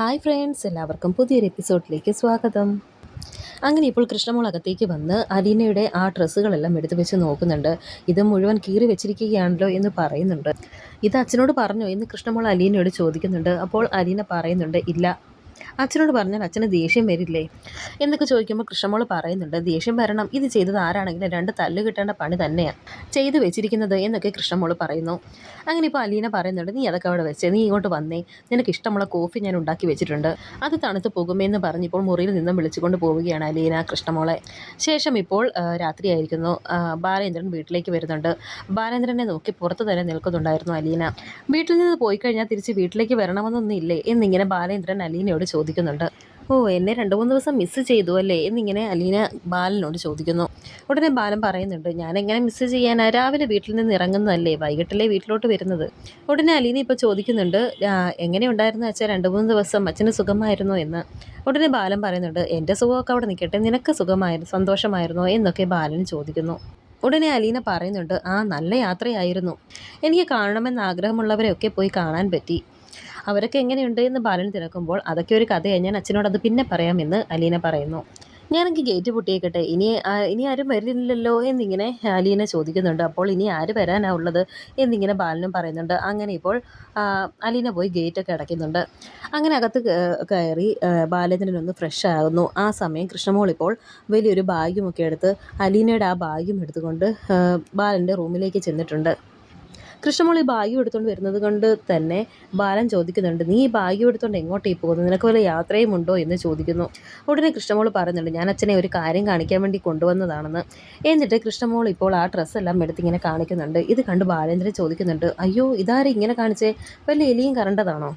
Hi friends, എല്ലാവർക്കും പുതിയൊരു എപ്പിസോഡിലേക്ക് സ്വാഗതം. അങ്ങനെ ഇപ്പോൾ കൃഷ്ണമോൾ അകത്തേക്ക് വന്ന് അലീനയുടെ ആ ഡ്രസ്സുകളെല്ലാം എടുത്തു വെച്ച് നോക്കുന്നുണ്ട്. ഇത് മുഴുവൻ കീറി വെച്ചിരിക്കുകയാണല്ലോ എന്ന് പറയുന്നുണ്ട്. ഇത് അച്ഛനോട് പറഞ്ഞോ എന്ന് കൃഷ്ണമോൾ അലീനയോട് ചോദിക്കുന്നുണ്ട്. അപ്പോൾ അലീന പറയുന്നുണ്ട്, ഇല്ല, അച്ഛനോട് പറഞ്ഞാൽ അച്ഛന് ദേഷ്യം വരില്ലേ എന്നൊക്കെ ചോദിക്കുമ്പോൾ കൃഷ്ണമോൾ പറയുന്നുണ്ട്, ദേഷ്യം വരണം, ഇത് ചെയ്തത് ആരാണെങ്കിലും രണ്ട് തല്ല് കിട്ടേണ്ട പണി തന്നെയാണ് ചെയ്തു വെച്ചിരിക്കുന്നത് എന്നൊക്കെ കൃഷ്ണമോൾ പറയുന്നു. അങ്ങനെ ഇപ്പോൾ അലീന പറയുന്നുണ്ട്, നീ അതൊക്കെ അവിടെ വെച്ചേ, നീ ഇങ്ങോട്ട് വന്നേ, നിനക്ക് ഇഷ്ടമുള്ള കോഫി ഞാൻ ഉണ്ടാക്കി വെച്ചിട്ടുണ്ട്, അത് തണുത്ത് പോകുമെന്ന് പറഞ്ഞിപ്പോൾ മുറിയിൽ നിന്നും വിളിച്ചുകൊണ്ട് പോവുകയാണ് അലീന കൃഷ്ണമോളെ. ശേഷം ഇപ്പോൾ രാത്രിയായിരിക്കുന്നു. ബാലേന്ദ്രൻ വീട്ടിലേക്ക് വരുന്നുണ്ട്. ബാലേന്ദ്രനെ നോക്കി പുറത്ത് തന്നെ നിൽക്കുന്നുണ്ടായിരുന്നു അലീന. വീട്ടിൽ നിന്ന് പോയി കഴിഞ്ഞാൽ തിരിച്ച് വീട്ടിലേക്ക് വരണമെന്നൊന്നും ഇല്ലേ എന്നിങ്ങനെ ബാലേന്ദ്രൻ അലീനയോട് ചോദിക്കുന്നുണ്ട്. ഓ, എന്നെ 2-3 ദിവസം മിസ്സ് ചെയ്തു അല്ലേ എന്നിങ്ങനെ അലീന ബാലനോട് ചോദിക്കുന്നു. ഉടനെ ബാലൻ പറയുന്നുണ്ട്, ഞാൻ എങ്ങനെ മിസ്സ് ചെയ്യാനാ, രാവിലെ വീട്ടിൽ നിന്ന് ഇറങ്ങുന്നതല്ലേ, വൈകിട്ടല്ലേ വീട്ടിലോട്ട് വരുന്നത്. ഉടനെ അലീന ഇപ്പോൾ ചോദിക്കുന്നുണ്ട്, എങ്ങനെയുണ്ടായിരുന്നു അച്ഛാ 2-3 ദിവസം, അച്ഛന് സുഖമായിരുന്നോ എന്ന്. ഉടനെ ബാലൻ പറയുന്നുണ്ട്, എൻ്റെ സുഖമൊക്കെ അവിടെ നിൽക്കട്ടെ, നിനക്ക് സുഖമായിരുന്നു, സന്തോഷമായിരുന്നോ എന്നൊക്കെ ബാലൻ ചോദിക്കുന്നു. ഉടനെ അലീന പറയുന്നുണ്ട്, ആ, നല്ല യാത്രയായിരുന്നു, എനിക്ക് കാണണമെന്ന് ആഗ്രഹമുള്ളവരെയൊക്കെ പോയി കാണാൻ പറ്റി. അവരൊക്കെ എങ്ങനെയുണ്ട് എന്ന് ബാലൻ തിരക്കുമ്പോൾ, അതൊക്കെ ഒരു കഥയാണ്, ഞാൻ അച്ഛനോട് അത് പിന്നെ പറയാമെന്ന് അലീന പറയുന്നു. ഞാനെങ്കിൽ ഗേറ്റ് പൊട്ടിയേക്കട്ടെ, ഇനി ആരും വരില്ലല്ലോ എന്നിങ്ങനെ അലീന ചോദിക്കുന്നുണ്ട്. അപ്പോൾ ഇനി ആര് വരാനാ ഉള്ളത് എന്നിങ്ങനെ ബാലനും പറയുന്നുണ്ട്. അങ്ങനെ ഇപ്പോൾ അലീന പോയി ഗേറ്റൊക്കെ അടയ്ക്കുന്നുണ്ട്. അങ്ങനെ അകത്ത് കയറി ബാലേന്ദ്രനൊന്ന് ഫ്രഷ് ആകുന്നു. ആ സമയം കൃഷ്ണമോൾ ഇപ്പോൾ വലിയൊരു ബാഗുമൊക്കെ എടുത്ത് അലീനയുടെ ആ ബാഗും എടുത്തുകൊണ്ട് ബാലൻ്റെ റൂമിലേക്ക് ചെന്നിട്ടുണ്ട്. കൃഷ്ണമോൾ ഈ ബാഗ് എടുത്തുകൊണ്ട് വരുന്നത് കൊണ്ട് തന്നെ ബാലൻ ചോദിക്കുന്നുണ്ട്, നീ ഈ ബാഗ് എടുത്തുകൊണ്ട് എങ്ങോട്ടേ പോകുന്നു, നിനക്ക് വല്ല യാത്രയും ഉണ്ടോ എന്ന് ചോദിക്കുന്നു. ഉടനെ കൃഷ്ണമോൾ പറയുന്നുണ്ട്, ഞാൻ അച്ഛനെ ഒരു കാര്യം കാണിക്കാൻ വേണ്ടി കൊണ്ടുവന്നതാണെന്ന്. എന്നിട്ട് കൃഷ്ണമോൾ ഇപ്പോൾ ആ ഡ്രസ്സെല്ലാം എടുത്തിങ്ങനെ കാണിക്കുന്നുണ്ട്. ഇത് കണ്ട് ബാലേന്ദ്രൻ ചോദിക്കുന്നുണ്ട്, അയ്യോ, ഇതാരും ഇങ്ങനെ കാണിച്ചേ, വല്ല എലിയും കറണ്ടതാണോ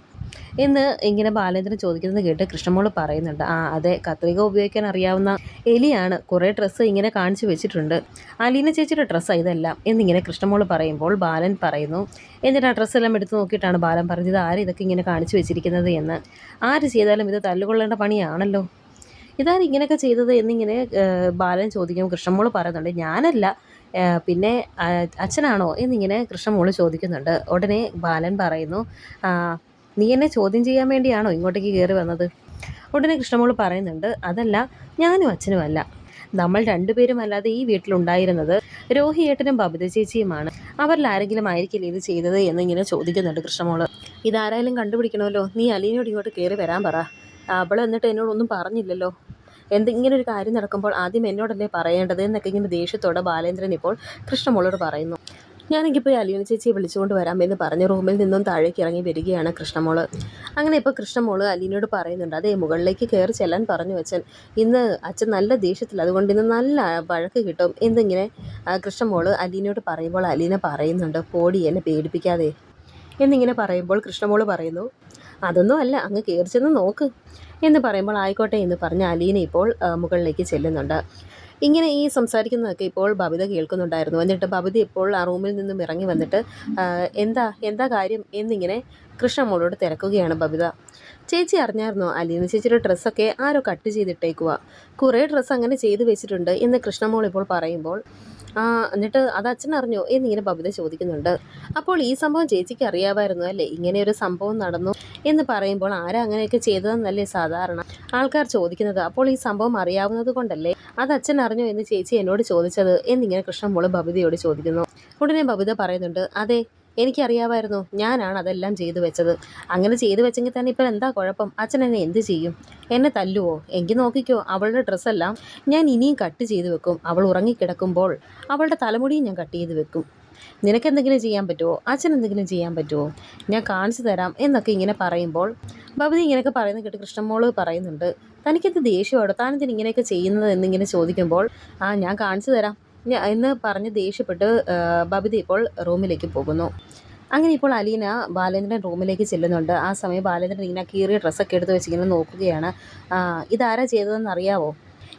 എന്ന് ഇങ്ങനെ ബാലേന്ദ്രൻ ചോദിക്കുന്നത് കേട്ട് കൃഷ്ണമോൾ പറയുന്നുണ്ട്, ആ അതെ, കത്രിക ഉപയോഗിക്കാൻ അറിയാവുന്ന എലിയാണ്, കുറേ ഡ്രസ്സ് ഇങ്ങനെ കാണിച്ചു വെച്ചിട്ടുണ്ട്, അലീന ചേച്ചിയുടെ ഡ്രസ്സാണ് ഇതെല്ലാം എന്നിങ്ങനെ കൃഷ്ണമോൾ പറയുമ്പോൾ ബാലൻ പറയുന്നു. എന്നിട്ട് ആ ഡ്രസ്സെല്ലാം എടുത്ത് നോക്കിയിട്ടാണ് ബാലൻ പറഞ്ഞത്, ആര് ഇതൊക്കെ ഇങ്ങനെ കാണിച്ചു വെച്ചിരിക്കുന്നത് എന്ന്. ആര് ചെയ്താലും ഇത് തല്ലുകൊള്ളേണ്ട പണിയാണല്ലോ, ഇതാരും ഇങ്ങനെയൊക്കെ ചെയ്തത് എന്നിങ്ങനെ ബാലൻ ചോദിക്കുമ്പോൾ കൃഷ്ണമോൾ പറയുന്നുണ്ട്, ഞാനല്ല, പിന്നെ അച്ഛനാണോ എന്നിങ്ങനെ കൃഷ്ണമോൾ ചോദിക്കുന്നുണ്ട്. ഉടനെ ബാലൻ പറയുന്നു, നീ എന്നെ ചോദ്യം ചെയ്യാൻ വേണ്ടിയാണോ ഇങ്ങോട്ടേക്ക് കയറി വന്നത്. ഉടനെ കൃഷ്ണമോൾ പറയുന്നുണ്ട്, അതല്ല, ഞാനും അച്ഛനുമല്ല, നമ്മൾ രണ്ടുപേരും അല്ലാതെ ഈ വീട്ടിലുണ്ടായിരുന്നത് രോഹിയേട്ടനും ബബിത ചേച്ചിയുമാണ്, അവരിൽ ആരെങ്കിലും ആയിരിക്കില്ല ഇത് ചെയ്തത് എന്നിങ്ങനെ ചോദിക്കുന്നുണ്ട് കൃഷ്ണമോൾ. ഇതാരായാലും കണ്ടുപിടിക്കണമല്ലോ, നീ അലീനയോട് ഇങ്ങോട്ട് കയറി വരാൻ പറ, അവൾ എന്നിട്ട് എന്നോടൊന്നും പറഞ്ഞില്ലല്ലോ, എന്തെങ്കിലും ഒരു കാര്യം നടക്കുമ്പോൾ ആദ്യം എന്നോടല്ലേ പറയേണ്ടത് എന്നൊക്കെ ഇങ്ങനെ ദേഷ്യത്തോടെ ബാലേന്ദ്രൻ ഇപ്പോൾ കൃഷ്ണമോളോട് പറയുന്നു. ഞാനെങ്കിൽ പോയി അലീന ചേച്ചിയെ വിളിച്ചുകൊണ്ട് വരാം എന്ന് പറഞ്ഞ് റൂമിൽ നിന്നും താഴേക്ക് ഇറങ്ങി വരികയാണ് കൃഷ്ണമോള്. അങ്ങനെ ഇപ്പോൾ കൃഷ്ണമോള് അലീനയോട് പറയുന്നുണ്ട്, അതേ, മുകളിലേക്ക് കയറി ചെല്ലാൻ പറഞ്ഞു അച്ഛൻ, ഇന്ന് അച്ഛൻ നല്ല ദേഷ്യത്തിൽ, അതുകൊണ്ട് ഇന്ന് നല്ല വഴക്ക് കിട്ടും എന്നിങ്ങനെ കൃഷ്ണമോള് അലീനയോട് പറയുമ്പോൾ അലീന പറയുന്നുണ്ട്, പോടി, എന്നെ പേടിപ്പിക്കാതെ എന്നിങ്ങനെ പറയുമ്പോൾ കൃഷ്ണമോള് പറയുന്നു, അതൊന്നും അല്ല, അങ്ങ് കയറി ചെന്ന് നോക്ക് എന്ന് പറയുമ്പോൾ ആയിക്കോട്ടെ എന്ന് പറഞ്ഞ് അലീന ഇപ്പോൾ മുകളിലേക്ക് ചെല്ലുന്നുണ്ട്. ഇങ്ങനെ ഈ സംസാരിക്കുന്നതൊക്കെ ഇപ്പോൾ ബബിത കേൾക്കുന്നുണ്ടായിരുന്നു. എന്നിട്ട് ബബിത ഇപ്പോൾ ആ റൂമിൽ നിന്നും ഇറങ്ങി വന്നിട്ട് എന്താ എന്താ കാര്യം എന്നിങ്ങനെ കൃഷ്ണമോളോട് തിരക്കുകയാണ് ബബിത. ചേച്ചി അറിഞ്ഞായിരുന്നോ, അലീന ചേച്ചിയുടെ ഡ്രസ്സൊക്കെ ആരോ കട്ട് ചെയ്തിട്ടേക്കുക, കുറേ ഡ്രസ്സ് അങ്ങനെ ചെയ്ത് വെച്ചിട്ടുണ്ട് എന്ന് കൃഷ്ണമോൾ ഇപ്പോൾ പറയുമ്പോൾ, എന്നിട്ട് അത് അച്ഛൻ അറിഞ്ഞോ എന്നിങ്ങനെ ബബിത ചോദിക്കുന്നുണ്ട്. അപ്പോൾ ഈ സംഭവം ചേച്ചിക്ക് അറിയാമായിരുന്നു അല്ലേ, ഇങ്ങനെയൊരു സംഭവം നടന്നു എന്ന് പറയുമ്പോൾ, ആരാ അങ്ങനെയൊക്കെ ചെയ്തതെന്നല്ലേ സാധാരണ ആൾക്കാർ ചോദിക്കുന്നത്, അപ്പോൾ ഈ സംഭവം അറിയാവുന്നത് കൊണ്ടല്ലേ അത് അച്ഛൻ അറിഞ്ഞോ എന്ന് ചേച്ചി എന്നോട് ചോദിച്ചത് എന്നിങ്ങനെ കൃഷ്ണമോൾ ബബിതയോട് ചോദിക്കുന്നു. ഉടനെ ബബിത പറയുന്നുണ്ട്, അതെ, എനിക്കറിയാമായിരുന്നു, ഞാനാണ് അതെല്ലാം ചെയ്തു വെച്ചത്. അങ്ങനെ ചെയ്തു വെച്ചെങ്കിൽ തന്നെ ഇപ്പോൾ എന്താ കുഴപ്പം, അച്ഛൻ എന്നെ എന്ത് ചെയ്യും, എന്നെ തല്ലുവോ, എങ്കിൽ നോക്കിക്കോ, അവളുടെ ഡ്രസ്സെല്ലാം ഞാൻ ഇനിയും കട്ട് ചെയ്ത് വെക്കും, അവൾ ഉറങ്ങിക്കിടക്കുമ്പോൾ അവളുടെ തലമുടിയും ഞാൻ കട്ട് ചെയ്ത് വെക്കും, നിനക്കെന്തെങ്കിലും ചെയ്യാൻ പറ്റുമോ, അച്ഛൻ എന്തെങ്കിലും ചെയ്യാൻ പറ്റുമോ, ഞാൻ കാണിച്ചു തരാം എന്നൊക്കെ ഇങ്ങനെ പറയുമ്പോൾ, ബബിത ഇങ്ങനെയൊക്കെ പറയുന്നത് കേട്ട് കൃഷ്ണമോള് പറയുന്നുണ്ട്, തനിക്കെന്ത് ദേഷ്യമാണോ, താനെന്തിന് ഇങ്ങനെയൊക്കെ ചെയ്യുന്നത് എന്നിങ്ങനെ ചോദിക്കുമ്പോൾ, ഞാൻ കാണിച്ചു തരാം എന്ന് പറഞ്ഞ് ദേഷ്യപ്പെട്ട് ബബിത ഇപ്പോൾ റൂമിലേക്ക് പോകുന്നു. അങ്ങനെ ഇപ്പോൾ അലീന ബാലേന്ദ്രൻ റൂമിലേക്ക് ചെല്ലുന്നുണ്ട്. ആ സമയം ബാലേന്ദ്രൻ ഇങ്ങനെ കീറിയ ഡ്രസ്സൊക്കെ എടുത്ത് വെച്ച് ഇങ്ങനെ നോക്കുകയാണ്. ഇതാരാ ചെയ്തതെന്ന് അറിയാവോ,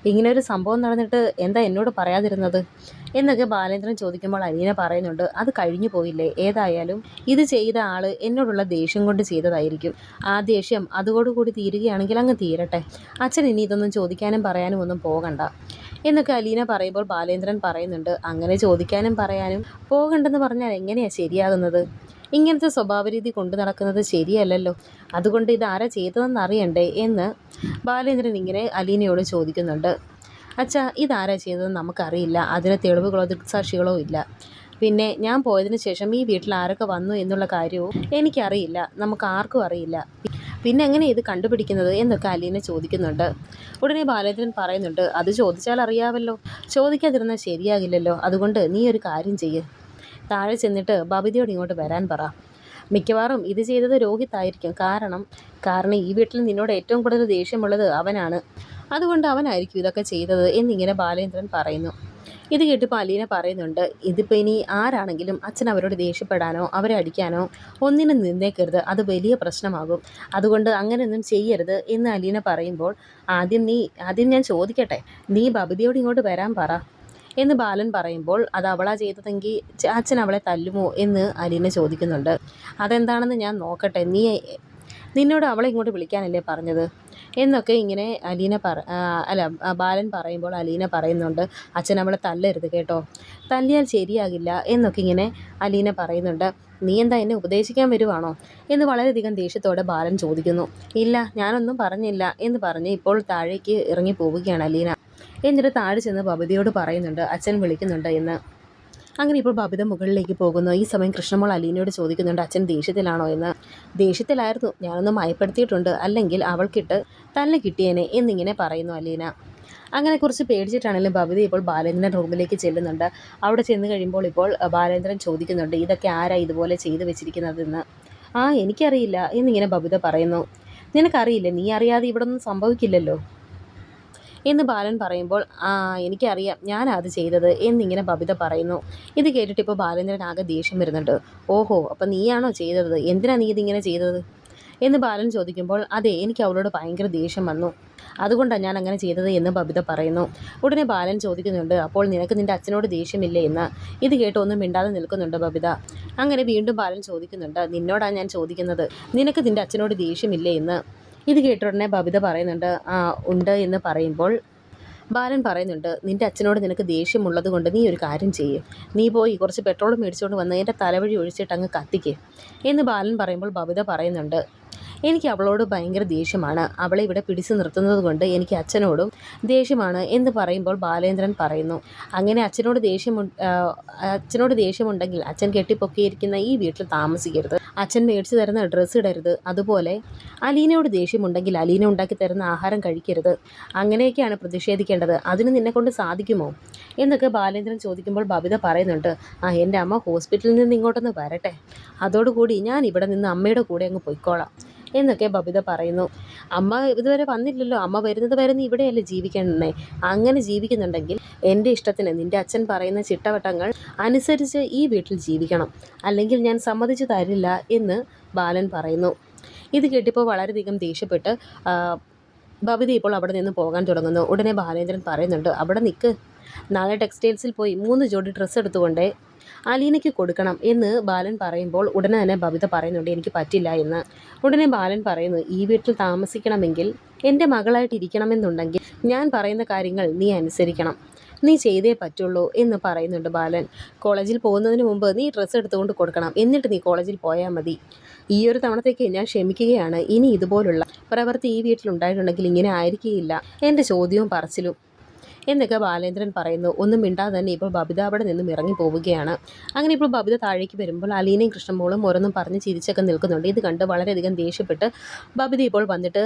ഇങ്ങനെ ഒരു സംഭവം നടന്നിട്ട് എന്താ എന്നോട് പറയാതിരുന്നത് എന്നൊക്കെ ബാലേന്ദ്രൻ ചോദിക്കുമ്പോൾ അലീന പറയുന്നുണ്ട്, അത് കഴിഞ്ഞു പോയില്ലേ, ഏതായാലും ഇത് ചെയ്ത ആൾ എന്നോടുള്ള ദേഷ്യം കൊണ്ട് ചെയ്തതായിരിക്കും, ആ ദേഷ്യം അതോടുകൂടി തീരുകയാണെങ്കിൽ അങ്ങ് തീരട്ടെ, അച്ഛൻ ഇനി ഇതൊന്നും ചോദിക്കാനും പറയാനും ഒന്നും പോകണ്ട എന്നൊക്കെ അലീന പറയുമ്പോൾ ബാലേന്ദ്രൻ പറയുന്നുണ്ട്, അങ്ങനെ ചോദിക്കാനും പറയാനും പോകണ്ടെന്ന് പറഞ്ഞാൽ എങ്ങനെയാണ് ശരിയാകുന്നത്, ഇങ്ങനത്തെ സ്വഭാവരീതി കൊണ്ടു നടക്കുന്നത് ശരിയല്ലല്ലോ. അതുകൊണ്ട് ഇതാരാ ചെയ്തതെന്ന് അറിയണ്ടേ എന്ന് ബാലേന്ദ്രൻ ഇങ്ങനെ അലീനയോട് ചോദിക്കുന്നുണ്ട്. അച്ഛാ, ഇതാരാ ചെയ്തതെന്ന് നമുക്കറിയില്ല. അതിന് തെളിവുകളോ ദൃക്സാക്ഷികളോ ഇല്ല. പിന്നെ ഞാൻ പോയതിന് ശേഷം ഈ വീട്ടിൽ ആരൊക്കെ വന്നു എന്നുള്ള കാര്യവും എനിക്കറിയില്ല. നമുക്ക് ആർക്കും അറിയില്ല. പിന്നെ എങ്ങനെ ഇത് കണ്ടുപിടിക്കുന്നത് എന്നൊക്കെ അലീന ചോദിക്കുന്നുണ്ട്. ഉടനെ ബാലേന്ദ്രൻ പറയുന്നുണ്ട്, അത് ചോദിച്ചാൽ അറിയാമല്ലോ. ചോദിക്കാതിരുന്നാൽ ശരിയാകില്ലല്ലോ. അതുകൊണ്ട് നീ ഒരു കാര്യം ചെയ്യ്. താഴെ ചെന്നിട്ട് ബബിതയോട് ഇങ്ങോട്ട് വരാൻ പറ. മിക്കവാറും ഇത് ചെയ്തത് രോഹിത് ആയിരിക്കും. കാരണം ഈ വീട്ടിൽ നിന്നോട് ഏറ്റവും കൂടുതൽ ദേഷ്യമുള്ളത് അവനാണ്. അതുകൊണ്ട് അവനായിരിക്കും ഇതൊക്കെ ചെയ്തത് എന്നിങ്ങനെ ബാലേന്ദ്രൻ പറയുന്നു. ഇത് കേട്ടിപ്പോൾ അലീന പറയുന്നുണ്ട്, ഇതിപ്പോൾ ഇനി ആരാണെങ്കിലും അച്ഛൻ അവരോട് ദേഷ്യപ്പെടാനോ അവരെ അടിക്കാനോ ഒന്നിനും നിന്നേക്കരുത്. അത് വലിയ പ്രശ്നമാകും. അതുകൊണ്ട് അങ്ങനെയൊന്നും ചെയ്യരുത് എന്ന് അലീന പറയുമ്പോൾ, ആദ്യം ഞാൻ ചോദിക്കട്ടെ, നീ ബബിതയോട് ഇങ്ങോട്ട് വരാൻ പറ എന്ന് ബാലൻ പറയുമ്പോൾ, അത് അവളാ ചെയ്തതെങ്കിൽ അച്ഛൻ അവളെ തല്ലുമോ എന്ന് അലീന ചോദിക്കുന്നുണ്ട്. അതെന്താണെന്ന് ഞാൻ നോക്കട്ടെ. നിന്നോട് അവളെ ഇങ്ങോട്ട് വിളിക്കാനല്ലേ പറഞ്ഞത് എന്നൊക്കെ ഇങ്ങനെ ബാലൻ പറയുമ്പോൾ അലീന പറയുന്നുണ്ട്, അച്ഛൻ അവളെ തല്ലരുത് കേട്ടോ, തല്ലിയാൽ ശരിയാകില്ല എന്നൊക്കെ ഇങ്ങനെ അലീന പറയുന്നുണ്ട്. നീ എന്താ എന്നെ ഉപദേശിക്കാൻ വരുവാണോ എന്ന് വളരെയധികം ദേഷ്യത്തോടെ ബാലൻ ചോദിക്കുന്നു. ഇല്ല, ഞാനൊന്നും പറഞ്ഞില്ല എന്ന് പറഞ്ഞ് ഇപ്പോൾ താഴേക്ക് ഇറങ്ങി പോവുകയാണ് അലീന. എന്നിട്ട് താഴെ ചെന്ന് ബബിതയോട് പറയുന്നുണ്ട്, അച്ഛൻ വിളിക്കുന്നുണ്ട് എന്ന്. അങ്ങനെ ഇപ്പോൾ ബബിത മുകളിലേക്ക് പോകുന്നു. ഈ സമയം കൃഷ്ണമോൾ അലീനയോട് ചോദിക്കുന്നുണ്ട്, അച്ഛൻ ദേഷ്യത്തിലാണോ എന്ന്. ദേഷ്യത്തിലായിരുന്നു, ഞാനൊന്ന് മയപ്പെടുത്തിയിട്ടുണ്ട്, അല്ലെങ്കിൽ അവൾക്കിട്ട് തല്ല് കിട്ടിയേനെ എന്നിങ്ങനെ പറയുന്നു അലീന. അങ്ങനെ കുറച്ച് പേടിച്ചിട്ടാണെങ്കിലും ബബിത ഇപ്പോൾ ബാലേന്ദ്രൻ റൂമിലേക്ക് ചെല്ലുന്നുണ്ട്. അവിടെ ചെന്ന് കഴിയുമ്പോൾ ഇപ്പോൾ ബാലേന്ദ്രൻ ചോദിക്കുന്നുണ്ട്, ഇതൊക്കെ ആരാ ഇതുപോലെ ചെയ്തു വെച്ചിരിക്കുന്നതെന്ന്. എനിക്കറിയില്ല എന്നിങ്ങനെ ബബിത പറയുന്നു. നിനക്കറിയില്ലേ? നീ അറിയാതെ ഇവിടെ ഒന്നും സംഭവിക്കില്ലല്ലോ എന്ന് ബാലൻ പറയുമ്പോൾ, എനിക്കറിയാം, ഞാനത് ചെയ്തത് എന്നിങ്ങനെ ബബിത പറയുന്നു. ഇത് കേട്ടിട്ട് ഇപ്പോൾ ബാലേന്ദ്രൻ ആകെ ദേഷ്യം വരുന്നുണ്ട്. ഓഹോ, അപ്പം നീയാണോ ചെയ്തത്? എന്തിനാ നീ ഇതിങ്ങനെ ചെയ്തത് എന്ന് ബാലൻ ചോദിക്കുമ്പോൾ, അതെ, എനിക്ക് അവളോട് ഭയങ്കര ദേഷ്യം വന്നു, അതുകൊണ്ടാണ് ഞാൻ അങ്ങനെ ചെയ്തത് എന്ന് ബബിത പറയുന്നു. ഉടനെ ബാലൻ ചോദിക്കുന്നുണ്ട്, അപ്പോൾ നിനക്ക് നിൻ്റെ അച്ഛനോട് ദേഷ്യമില്ലേ എന്ന്. ഇത് കേട്ട് ഒന്നും മിണ്ടാതെ നിൽക്കുന്നുണ്ട് ബബിത. അങ്ങനെ വീണ്ടും ബാലൻ ചോദിക്കുന്നുണ്ട്, നിന്നോടാണ് ഞാൻ ചോദിക്കുന്നത്, നിനക്ക് നിൻ്റെ അച്ഛനോട് ദേഷ്യമില്ലേ എന്ന്. ഇത് കേട്ട ഉടനെ ബബിത പറയുന്നുണ്ട്, ഉണ്ട് എന്ന് പറയുമ്പോൾ ബാലൻ പറയുന്നുണ്ട്, നിൻ്റെ അച്ഛനോട് നിനക്ക് ദേഷ്യമുള്ളത് കൊണ്ട് നീ ഒരു കാര്യം ചെയ്യും, നീ പോയി കുറച്ച് പെട്രോൾ മേടിച്ചുകൊണ്ട് വന്ന് എൻ്റെ തലവഴി ഒഴിച്ചിട്ട് അങ്ങ് കത്തിക്ക് എന്ന് ബാലൻ പറയുമ്പോൾ ബബിത പറയുന്നുണ്ട്, എനിക്ക് അവളോട് ഭയങ്കര ദേഷ്യമാണ്, അവളെ ഇവിടെ പിടിച്ചു നിർത്തുന്നത് കൊണ്ട് എനിക്ക് അച്ഛനോടും ദേഷ്യമാണ് എന്ന് പറയുമ്പോൾ ബാലേന്ദ്രൻ പറയുന്നു, അങ്ങനെ അച്ഛനോട് ദേഷ്യമുണ്ടെങ്കിൽ അച്ഛൻ കെട്ടിപ്പൊക്കിയിരിക്കുന്ന ഈ വീട്ടിൽ താമസിക്കരുത്, അച്ഛൻ മേടിച്ചു തരുന്ന ഡ്രസ്സ് ഇടരുത്, അതുപോലെ അലീനയോട് ദേഷ്യമുണ്ടെങ്കിൽ അലീന ഉണ്ടാക്കി തരുന്ന ആഹാരം കഴിക്കരുത്, അങ്ങനെയൊക്കെയാണ് പ്രതിഷേധിക്കേണ്ടത്. അതിന് നിന്നെക്കൊണ്ട് സാധിക്കുമോ എന്നൊക്കെ ബാലേന്ദ്രൻ ചോദിക്കുമ്പോൾ ബബിത പറയുന്നുണ്ട്, എൻ്റെ അമ്മ ഹോസ്പിറ്റലിൽ നിന്ന് ഇങ്ങോട്ടൊന്ന് വരട്ടെ, അതോടുകൂടി ഞാൻ ഇവിടെ നിന്ന് അമ്മയുടെ കൂടെ അങ്ങ് പൊയ്ക്കോളാം എന്നൊക്കെ ബബിത പറയുന്നു. അമ്മ ഇതുവരെ വന്നില്ലല്ലോ, അമ്മ വരുന്നത് വരെ നീ ഇവിടെയല്ലേ ജീവിക്കണേ, അങ്ങനെ ജീവിക്കുന്നുണ്ടെങ്കിൽ എൻ്റെ ഇഷ്ടത്തിന് നിൻ്റെ അച്ഛൻ പറയുന്ന ചിട്ടവട്ടങ്ങൾ അനുസരിച്ച് ഈ വീട്ടിൽ ജീവിക്കണം, അല്ലെങ്കിൽ ഞാൻ സമ്മതിച്ചു തരില്ല എന്ന് ബാലൻ പറയുന്നു. ഇത് കേട്ടിപ്പോൾ വളരെയധികം ദേഷ്യപ്പെട്ട് ബബിത ഇപ്പോൾ അവിടെ നിന്ന് പോകാൻ തുടങ്ങുന്നു. ഉടനെ ബാലേന്ദ്രൻ പറയുന്നുണ്ട്, അവിടെ നിൽക്ക്, നാളെ ടെക്സ്റ്റൈൽസിൽ പോയി 3 ജോഡി ഡ്രസ്സ് എടുത്തുകൊണ്ടേ അലീനയ്ക്ക് കൊടുക്കണം എന്ന് ബാലൻ പറയുമ്പോൾ ഉടനെ തന്നെ ബബിത പറയുന്നുണ്ട്, എനിക്ക് പറ്റില്ല എന്ന്. ഉടനെ ബാലൻ പറയുന്നു, ഈ വീട്ടിൽ താമസിക്കണമെങ്കിൽ എൻ്റെ മകളായിട്ട് ഇരിക്കണമെന്നുണ്ടെങ്കിൽ ഞാൻ പറയുന്ന കാര്യങ്ങൾ നീ അനുസരിക്കണം, നീ ചെയ്തേ പറ്റുള്ളൂ എന്ന് പറയുന്നുണ്ട് ബാലൻ. കോളേജിൽ പോകുന്നതിന് മുമ്പ് നീ ഡ്രസ്സ് എടുത്തുകൊണ്ട് കൊടുക്കണം, എന്നിട്ട് നീ കോളേജിൽ പോയാൽ മതി. ഈ ഒരു തവണത്തേക്ക് ഞാൻ ക്ഷമിക്കുകയാണ്. ഇനി ഇതുപോലുള്ള പ്രവൃത്തി ഈ വീട്ടിലുണ്ടായിട്ടുണ്ടെങ്കിൽ ഇങ്ങനെ ആയിരിക്കുകയില്ല എൻ്റെ ചോദ്യവും പറച്ചിലും എന്നൊക്കെ ബാലേന്ദ്രൻ പറയുന്നു. ഒന്നും മിണ്ടാതെ തന്നെ ഇപ്പോൾ ബബിത അവിടെ നിന്നും ഇറങ്ങി പോവുകയാണ്. അങ്ങനെ ഇപ്പോൾ ബബിത താഴേക്ക് വരുമ്പോൾ അലീനയും കൃഷ്ണമോളും ഓരോന്നും പറഞ്ഞ് ചിരിച്ചൊക്കെ നിൽക്കുന്നുണ്ട്. ഇത് കണ്ട് വളരെയധികം ദേഷ്യപ്പെട്ട് ബബിത ഇപ്പോൾ വന്നിട്ട്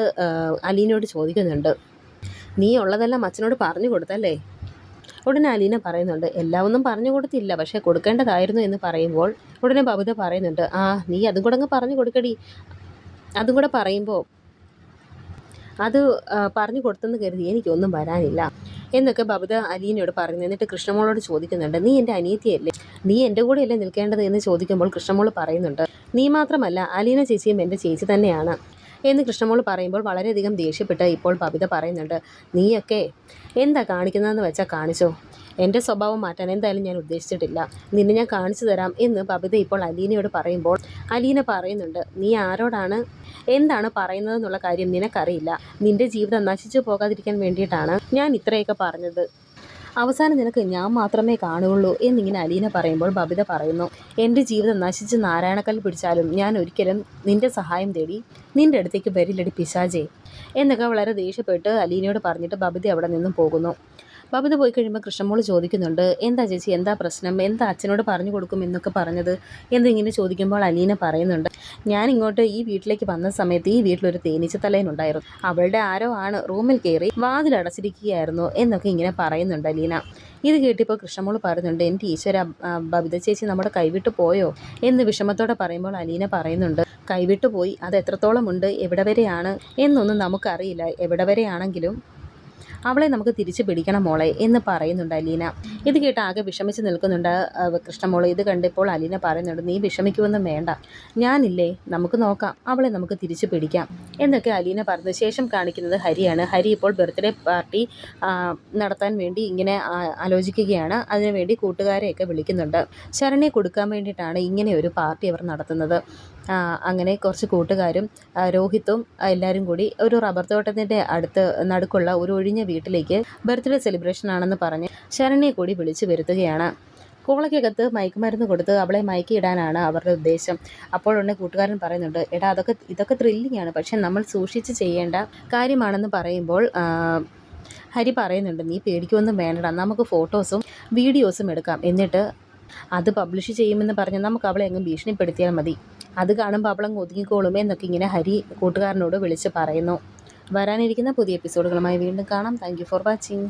അലീനയോട് ചോദിക്കുന്നുണ്ട്, നീ ഉള്ളതെല്ലാം അച്ഛനോട് പറഞ്ഞു കൊടുത്തല്ലേ? ഉടനെ അലീന പറയുന്നുണ്ട്, എല്ലാം ഒന്നും പറഞ്ഞു കൊടുത്തില്ല, പക്ഷേ കൊടുക്കേണ്ടതായിരുന്നു എന്ന് പറയുമ്പോൾ ഉടനെ ബബിത പറയുന്നുണ്ട്, നീ അതും കൂടെ അങ്ങ് പറഞ്ഞു കൊടുക്കടി, അതും കൂടെ പറയുമ്പോൾ അത് പറഞ്ഞു കൊടുത്തെന്ന് കരുതി എനിക്കൊന്നും വരാനില്ല എന്നൊക്കെ ബബിത അലീനയോട് പറയുന്നു. എന്നിട്ട് കൃഷ്ണമോളോട് ചോദിക്കുന്നുണ്ട്, നീ എൻ്റെ അനിയത്തിയല്ലേ, നീ എൻ്റെ കൂടെയല്ലേ നിൽക്കേണ്ടത് എന്ന് ചോദിക്കുമ്പോൾ കൃഷ്ണമോൾ പറയുന്നുണ്ട്, നീ മാത്രമല്ല അലീന ചേച്ചിയും എൻ്റെ ചേച്ചി തന്നെയാണ് എന്ന് കൃഷ്ണമോൾ പറയുമ്പോൾ വളരെയധികം ദേഷ്യപ്പെട്ട് ഇപ്പോൾ ബബിത പറയുന്നുണ്ട്, നീയൊക്കെ എന്താ കാണിക്കുന്നതെന്ന് വെച്ചാൽ കാണിച്ചോ, എൻ്റെ സ്വഭാവം മാറ്റാൻ എന്തായാലും ഞാൻ ഉദ്ദേശിച്ചിട്ടില്ല, നിന്നെ ഞാൻ കാണിച്ചു തരാം എന്ന് ബബിത ഇപ്പോൾ അലീനയോട് പറയുമ്പോൾ അലീന പറയുന്നുണ്ട്, നീ ആരോടാണ് എന്താണ് പറയുന്നതെന്നുള്ള കാര്യം നിനക്കറിയില്ല, നിൻ്റെ ജീവിതം നശിച്ചു പോകാതിരിക്കാൻ വേണ്ടിയിട്ടാണ് ഞാൻ ഇത്രയൊക്കെ പറഞ്ഞത്, അവസാനം നിനക്ക് ഞാൻ മാത്രമേ കാണുകയുള്ളൂ എന്നിങ്ങനെ അലീന പറയുമ്പോൾ ബബിത പറയുന്നു, എൻ്റെ ജീവിതം നശിച്ച് നാരായണക്കല്ല് പിടിച്ചാലും ഞാൻ ഒരിക്കലും നിൻ്റെ സഹായം തേടി നിൻ്റെ അടുത്തേക്ക് വരില്ലടി പിശാചേ എന്നൊക്കെ വളരെ ദേഷ്യപ്പെട്ട് അലീനയോട് പറഞ്ഞിട്ട് ബബിത അവിടെ നിന്നും പോകുന്നു. ബബിത പോയി കഴിയുമ്പോൾ കൃഷ്ണമോൾ ചോദിക്കുന്നുണ്ട്, എന്താ ചേച്ചി, എന്താ പ്രശ്നം, എന്താ അച്ഛനോട് പറഞ്ഞു കൊടുക്കും എന്നൊക്കെ പറഞ്ഞത് എന്നിങ്ങനെ ചോദിക്കുമ്പോൾ അലീന പറയുന്നുണ്ട്, ഞാൻ ഇങ്ങോട്ട് ഈ വീട്ടിലേക്ക് വന്ന സമയത്ത് ഈ വീട്ടിലൊരു തേനീച്ചത്തലേനുണ്ടായിരുന്നു. അവളുടെ ആരോ ആണ് റൂമിൽ കയറി വാതിലടച്ചിരിക്കുകയായിരുന്നു എന്നൊക്കെ ഇങ്ങനെ പറയുന്നുണ്ട് അലീന. ഇത് കേട്ടിപ്പോൾ കൃഷ്ണമോൾ പറയുന്നുണ്ട്, എൻ്റെ ഈശ്വര, ബബിത ചേച്ചി നമ്മുടെ കൈവിട്ട് പോയോ എന്ന് വിഷമത്തോടെ പറയുമ്പോൾ അലീന പറയുന്നുണ്ട്, കൈവിട്ടു പോയി, അത് എത്രത്തോളം ഉണ്ട്, എവിടെ വരെയാണ് എന്നൊന്നും നമുക്കറിയില്ല, എവിടെ വരെയാണെങ്കിലും അവളെ നമുക്ക് തിരിച്ചു പിടിക്കണം മോളെ എന്ന് പറയുന്നുണ്ട് അലീന. ഇത് കേട്ട് ആകെ വിഷമിച്ച് നിൽക്കുന്നുണ്ട് കൃഷ്ണമോള്. ഇത് കണ്ടിപ്പോൾ അലീന പറയുന്നുണ്ട്, നീ വിഷമിക്കുമെന്നും വേണ്ട, ഞാനില്ലേ, നമുക്ക് നോക്കാം, അവളെ നമുക്ക് തിരിച്ചു പിടിക്കാം എന്നൊക്കെ അലീന പറഞ്ഞ ശേഷം കാണിക്കുന്നത് ഹരിയാണ്. ഹരി ഇപ്പോൾ ബർത്ത്ഡേ പാർട്ടി നടത്താൻ വേണ്ടി ഇങ്ങനെ ആലോചിക്കുകയാണ്. അതിനുവേണ്ടി കൂട്ടുകാരെയൊക്കെ വിളിക്കുന്നുണ്ട്. ശരണ്യെ കൊടുക്കാൻ വേണ്ടിയിട്ടാണ് ഇങ്ങനെ ഒരു പാർട്ടി അവർ നടത്തുന്നത്. അങ്ങനെ കുറച്ച് കൂട്ടുകാരും രോഹിത്തും എല്ലാവരും കൂടി ഒരു റബ്ബർ തോട്ടത്തിൻ്റെ അടുത്ത് നടുക്കുള്ള ഒരു ഒഴിഞ്ഞ വീട്ടിലേക്ക് ബർത്ത്ഡേ സെലിബ്രേഷൻ ആണെന്ന് പറഞ്ഞ് ശരണ്യെ കൂടി വിളിച്ചു വരുത്തുകയാണ്. കോളയ്ക്കകത്ത് മയക്കുമരുന്ന് കൊടുത്ത് അവളെ മയക്കിയിടാനാണ് അവരുടെ ഉദ്ദേശം. അപ്പോഴുടനെ കൂട്ടുകാരൻ പറയുന്നുണ്ട്, എടാ ഇതൊക്കെ ത്രില്ലിംഗ് ആണ്, പക്ഷെ നമ്മൾ സൂക്ഷിച്ച് ചെയ്യേണ്ട കാര്യമാണെന്ന് പറയുമ്പോൾ ഹരി പറയുന്നുണ്ട്, നീ പേടിക്കൊന്നും വേണ്ടടാ, നമുക്ക് ഫോട്ടോസും വീഡിയോസും എടുക്കാം, എന്നിട്ട് അത് പബ്ലിഷ് ചെയ്യുമെന്ന് പറഞ്ഞ് നമുക്ക് അവളെ അങ്ങ് ഭീഷണിപ്പെടുത്തിയാൽ മതി, അത് കാണുമ്പോൾ അവളങ്ങ് ഒതുങ്ങിക്കോളും എന്നൊക്കെ ഇങ്ങനെ ഹരി കൂട്ടുകാരനോട് വിളിച്ച് പറയുന്നു. വരാനിരിക്കുന്ന പുതിയ എപ്പിസോഡുകളുമായി വീണ്ടും കാണാം. Thank you for watching.